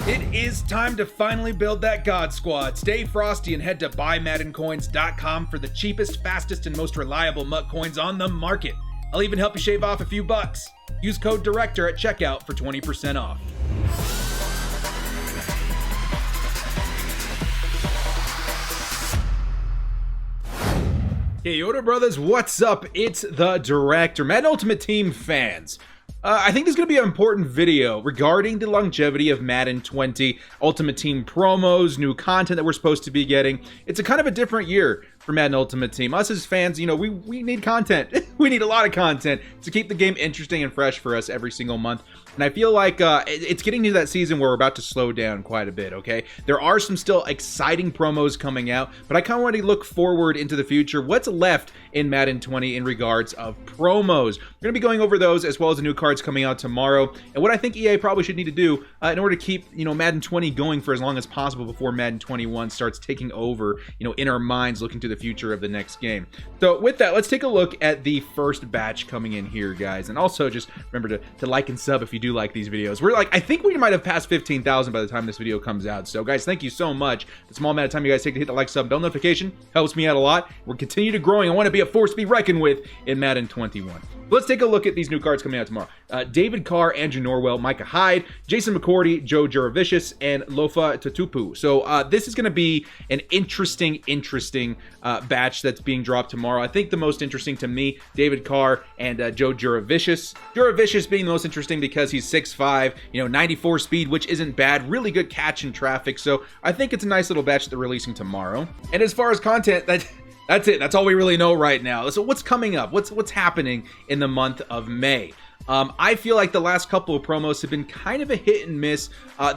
It is time to finally build that God Squad. Stay frosty and head to buymaddencoins.com for the cheapest, fastest, and most reliable MUT coins on the market. I'll even help you shave off a few bucks. Use code DIRECTOR at checkout for 20% off. Hey, Yoda brothers, what's up? It's the Director. Madden Ultimate Team fans. I think this is going to be an important video regarding the longevity of Madden 20, Ultimate Team promos, new content that we're supposed to be getting. It's a kind of a different year for Madden Ultimate Team. Us as fans, you know, we need content. We need a lot of content to keep the game interesting and fresh for us every single month. And I feel like it's getting to that season where we're about to slow down quite a bit, okay? There are some still exciting promos coming out, but I kind of want to look forward into the future. What's left in Madden 20 in regards of promos? We're going to be going over those as well as the new cards coming out tomorrow, and what I think EA probably should need to do in order to keep, you know, Madden 20 going for as long as possible before Madden 21 starts taking over, you know, in our minds, looking to the future of the next game. So with that, let's take a look at the first batch coming in here, guys. And also just remember to like and sub if you do like these videos. We're like, I think we might have passed 15,000 by the time this video comes out. So guys, thank you so much. The small amount of time you guys take to hit the like, sub, bell notification helps me out a lot. We're continue to growing. I want to be a force to be reckoned with in Madden 21. Let's take a look at these new cards coming out tomorrow. David Carr, Andrew Norwell, Micah Hyde, Jason McCourty, Joe Juravicius, and Lofa Tatupu. So this is going to be an interesting batch that's being dropped tomorrow. I think the most interesting to me, David Carr and Joe Juravicius. Juravicius being the most interesting because he's 6'5", you know, 94 speed, which isn't bad. Really good catch in traffic. So I think it's a nice little batch that they're releasing tomorrow. And as far as content, that's it. That's all we really know right now. So what's coming up? What's happening in the month of May? I feel like the last couple of promos have been kind of a hit and miss.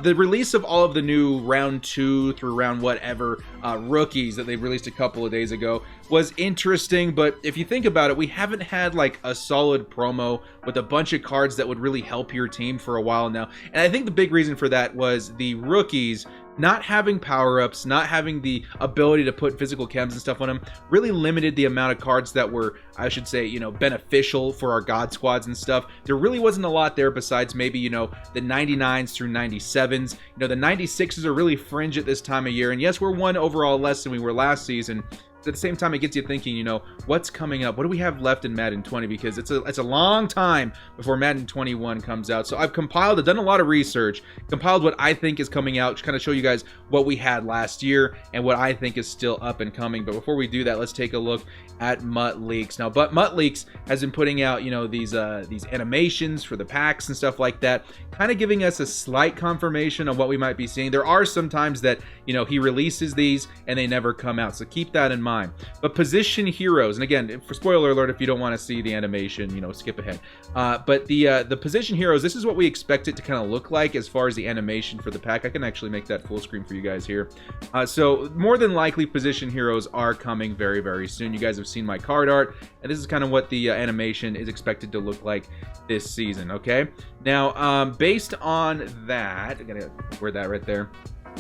The release of all of the new round 2 through round whatever rookies that they released a couple of days ago was interesting, but if you think about it, we haven't had like a solid promo with a bunch of cards that would really help your team for a while now. And I think the big reason for that was the rookies not having power-ups, not having the ability to put physical chems and stuff on them, really limited the amount of cards that were, I should say, you know, beneficial for our God Squads and stuff. There really wasn't a lot there besides maybe, you know, the 99s through 97s. You know, the 96s are really fringe at this time of year. And yes, we're one overall less than we were last season. At the same time, it gets you thinking, you know, what's coming up? What do we have left in Madden 20? Because it's a long time before Madden 21 comes out. So I've done a lot of research, compiled what I think is coming out to kind of show you guys what we had last year and what I think is still up and coming. But before we do that, let's take a look at MUT Leaks. Now, but MUT Leaks has been putting out, you know, these animations for the packs and stuff like that, kind of giving us a slight confirmation of what we might be seeing. There are some times that, you know, he releases these and they never come out. So keep that in mind. But position heroes, and again, for spoiler alert, if you don't want to see the animation, you know, skip ahead. But the position heroes, this is what we expect it to kind of look like as far as the animation for the pack. I can actually make that full screen for you guys here. So more than likely, position heroes are coming very, very soon. You guys have seen my card art, and this is kind of what the animation is expected to look like this season. Okay, now based on that, I gotta word that right there.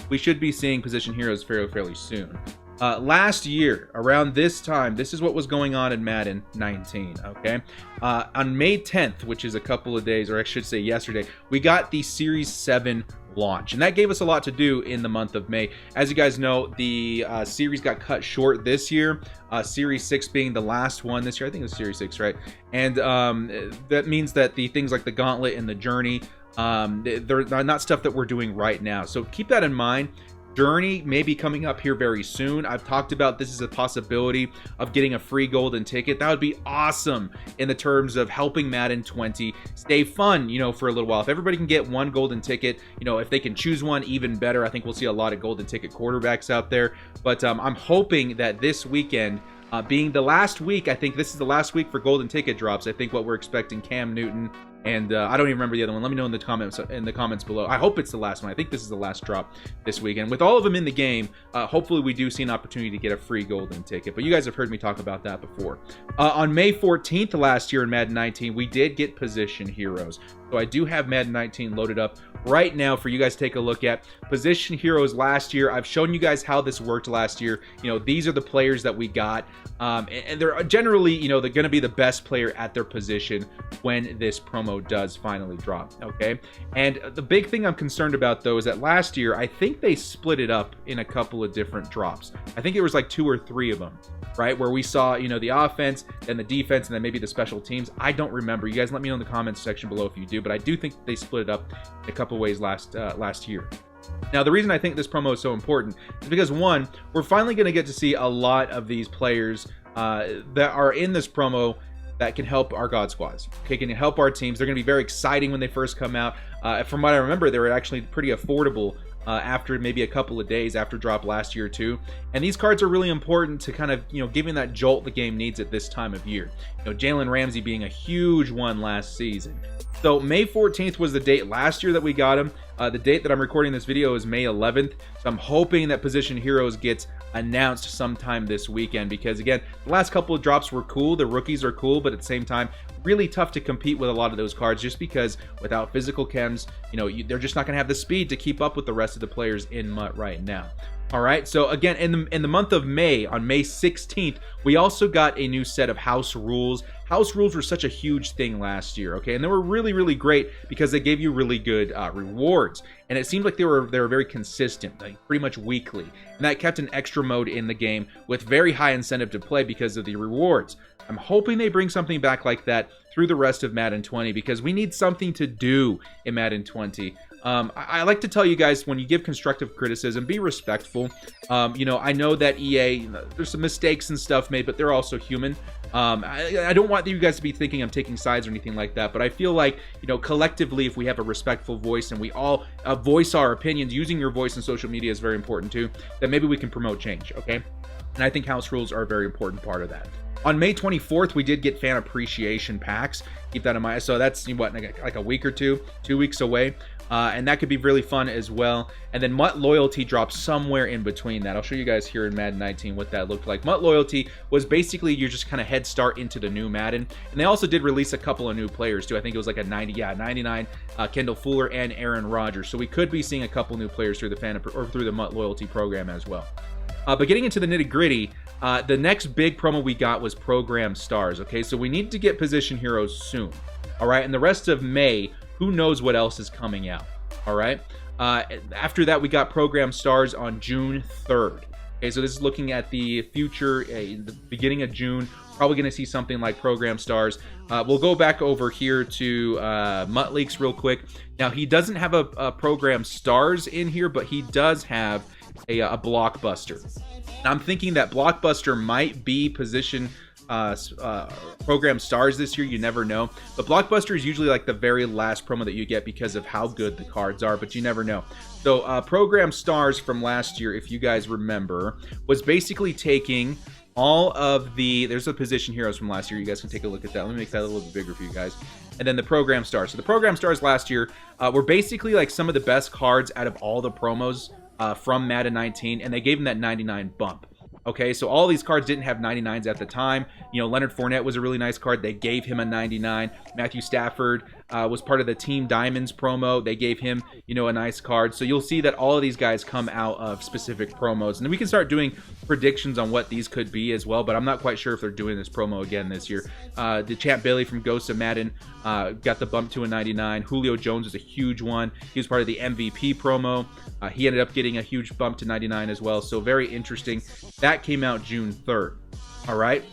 We should be seeing position heroes fairly soon. Last year, around this time, this is what was going on in Madden 19, okay? On May 10th, which is a couple of days, or I should say yesterday, we got the Series 7 launch, and that gave us a lot to do in the month of May. As you guys know, the series got cut short this year, Series 6 being the last one this year. I think it was Series 6, right? And that means that the things like the Gauntlet and the Journey, they're not stuff that we're doing right now. So keep that in mind. Journey may be coming up here very soon. I've talked about this as a possibility of getting a free golden ticket. That would be awesome in the terms of helping Madden 20 stay fun, you know, for a little while. If everybody can get one golden ticket, you know, if they can choose one, even better. I think we'll see a lot of golden ticket quarterbacks out there. But I'm hoping that this weekend, being the last week, I think this is the last week for golden ticket drops. I think what we're expecting, Cam Newton, and I don't even remember the other one. Let me know in the comments below. I hope it's the last one. I think this is the last drop this weekend. With all of them in the game, hopefully we do see an opportunity to get a free golden ticket. But you guys have heard me talk about that before. On May 14th last year in Madden 19, we did get position heroes. So I do have Madden 19 loaded up right now for you guys to take a look at. Position heroes last year, I've shown you guys how this worked last year. You know, these are the players that we got. And they're generally, you know, they're going to be the best player at their position when this promo promo does finally drop, okay? And the big thing I'm concerned about, though, is that last year, I think they split it up in a couple of different drops. I think it was like 2 or 3 of them, right? Where we saw, you know, the offense, then the defense, and then maybe the special teams. I don't remember. You guys let me know in the comments section below if you do, but I do think they split it up a couple ways last year. Now, the reason I think this promo is so important is because, one, we're finally going to get to see a lot of these players that are in this promo that can help our God Squads, okay, can help our teams. They're going to be very exciting when they first come out. From what I remember, they were actually pretty affordable after maybe a couple of days after drop last year too. And these cards are really important to kind of, you know, giving that jolt the game needs at this time of year. You know, Jalen Ramsey being a huge one last season. So May 14th was the date last year that we got him. The date that I'm recording this video is May 11th. So I'm hoping that Position Heroes gets announced sometime this weekend, because again, the last couple of drops were cool. The rookies are cool, but at the same time, really tough to compete with a lot of those cards, just because without physical chems, you know, they're just not going to have the speed to keep up with the rest of the players in MUT right now. All right, so again, in the month of May, on May 16th, we also got a new set of house rules. House rules were such a huge thing last year, okay? And they were really, really great because they gave you really good rewards. And it seemed like they were very consistent, like pretty much weekly. And that kept an extra mode in the game with very high incentive to play because of the rewards. I'm hoping they bring something back like that through the rest of Madden 20, because we need something to do in Madden 20. I like to tell you guys, when you give constructive criticism, be respectful. You know, I know that EA, there's some mistakes and stuff made, but they're also human. I don't want you guys to be thinking I'm taking sides or anything like that, but I feel like, you know, collectively, if we have a respectful voice and we all voice our opinions, using your voice in social media is very important too, then maybe we can promote change, okay? And I think house rules are a very important part of that. On May 24th, we did get fan appreciation packs. Keep that in mind. So that's, what, like a week or 2 weeks away. And that could be really fun as well. And then MUT Loyalty drops somewhere in between that. I'll show you guys here in Madden 19 what that looked like. MUT Loyalty was basically your just kind of head start into the new Madden. And they also did release a couple of new players too. I think it was like a 99 Kendall Fuller and Aaron Rodgers. So we could be seeing a couple new players through the through the MUT Loyalty program as well. But getting into the nitty-gritty, the next big promo we got was Program Stars, okay? So we need to get Position Heroes soon, all right? And the rest of May, who knows what else is coming out, all right? After that, we got Program Stars on June 3rd. Okay, so this is looking at the future, the beginning of June. Probably going to see something like Program Stars. We'll go back over here to MUT Leaks real quick. Now, he doesn't have a Program Stars in here, but he does have a Blockbuster. Now, I'm thinking that Blockbuster might be Position Program Stars this year. You never know, but Blockbuster is usually like the very last promo that you get because of how good the cards are, but you never know. So Program Stars from last year, if you guys remember, was basically taking all of there's the Position Heroes from last year. You guys can take a look at that. Let me make that a little bit bigger for you guys. And then the Program Stars. So the Program Stars last year were basically like some of the best cards out of all the promos from Madden 19, and they gave them that 99 bump. Okay, so all these cards didn't have 99s at the time. You know, Leonard Fournette was a really nice card. They gave him a 99. Matthew Stafford was part of the Team Diamonds promo. They gave him, you know, a nice card. So you'll see that all of these guys come out of specific promos. And then we can start doing predictions on what these could be as well, but I'm not quite sure if they're doing this promo again this year. The Champ Bailey from Ghosts of Madden got the bump to a 99. Julio Jones is a huge one. He was part of the MVP promo. He ended up getting a huge bump to 99 as well. So very interesting. That came out June 3rd. All right.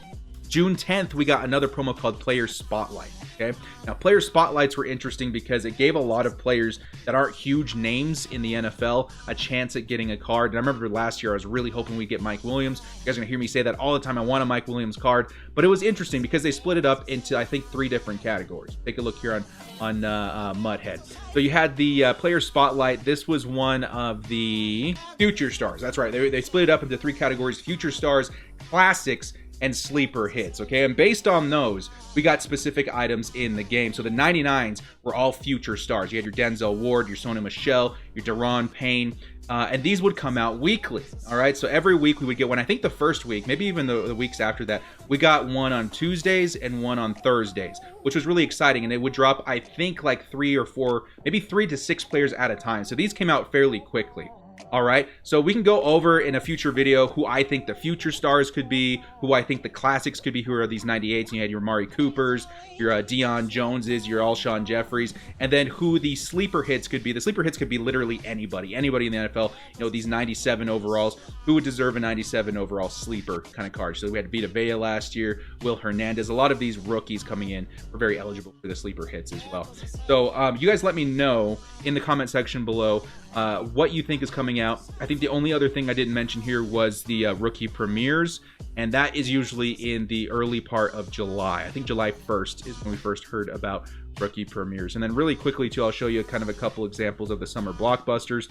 June 10th, we got another promo called Player Spotlight. Okay. Now, Player Spotlights were interesting because it gave a lot of players that aren't huge names in the NFL a chance at getting a card. And I remember last year I was really hoping we'd get Mike Williams. You guys are going to hear me say that all the time. I want a Mike Williams card. But it was interesting because they split it up into, I think, 3 different categories. Take a look here on Mudhead. So you had the Player Spotlight. This was one of the Future Stars. That's right. They split it up into 3 categories: Future Stars, Classics, and Sleeper Hits. Okay, and based on those, we got specific items in the game. So the 99s were all Future Stars. You had your Denzel Ward, your Sony Michel, your Deron Payne, and these would come out weekly. All right, so every week we would get one. I think the first week, maybe even the weeks after that, we got one on Tuesdays and one on Thursdays, which was really exciting. And they would drop, I think, like 3 or 4, maybe 3 to 6 players at a time. So these came out fairly quickly. All right, so we can go over in a future video who I think the future stars could be, who I think the classics could be, who are these 98s. You had your Amari Coopers, your Deion Joneses, your Alshon Jeffries, and then who the sleeper hits could be. The sleeper hits could be literally anybody in the NFL. You know, these 97 overalls, who would deserve a 97 overall sleeper kind of card. So we had Vita Vea last year, Will Hernandez. A lot of these rookies coming in were very eligible for the sleeper hits as well. So you guys let me know in the comment section below what you think is coming out. I think the only other thing I didn't mention here was the rookie premieres, and that is usually in the early part of July. I think July 1st is when we first heard about rookie premieres. And then really quickly too, I'll show you kind of a couple examples of the summer blockbusters.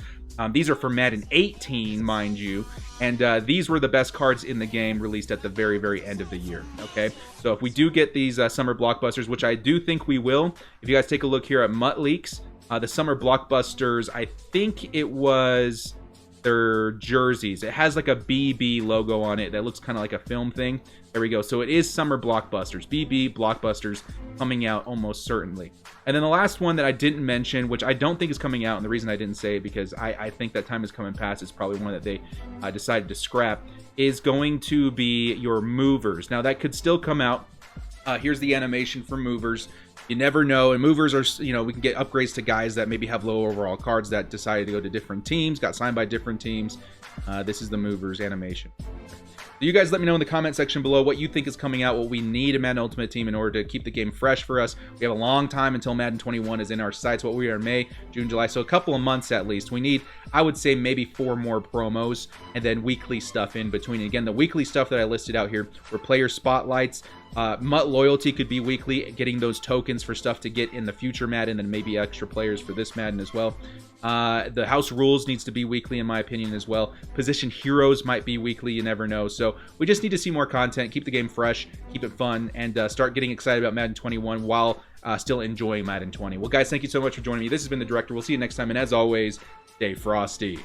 These are for Madden 18, mind you, and these were the best cards in the game released at the very, very end of the year. Okay, so if we do get these summer blockbusters, which I do think we will, if you guys take a look here at Mutt Leaks, the summer blockbusters, I think it was their jerseys. It has like a BB logo on it that looks kind of like a film thing. There we go. So it is summer blockbusters, BB blockbusters, coming out almost certainly. And then the last one that I didn't mention, which I don't think is coming out, and the reason I didn't say it because I think that time is coming past, it's probably one that they decided to scrap, is going to be your movers. Now that could still come out. Here's the animation for movers. You never know, and movers are, you know, we can get upgrades to guys that maybe have low overall cards that decided to go to different teams, got signed by different teams. This is the movers animation. So you guys let me know in the comment section below what you think is coming out, what we need in Madden Ultimate Team in order to keep the game fresh for us. We have a long time until Madden 21 is in our sights. What we are in May, June, July, so a couple of months at least. We need, I would say, maybe 4 more promos and then weekly stuff in between. And again, the weekly stuff that I listed out here were player spotlights. Mutt Loyalty could be weekly, getting those tokens for stuff to get in the future Madden and maybe extra players for this Madden as well. The House Rules needs to be weekly in my opinion as well. Position Heroes might be weekly, you never know. So we just need to see more content, keep the game fresh, keep it fun, and start getting excited about Madden 21 while still enjoying Madden 20. Well guys, thank you so much for joining me. This has been The Director. We'll see you next time, and as always, stay frosty.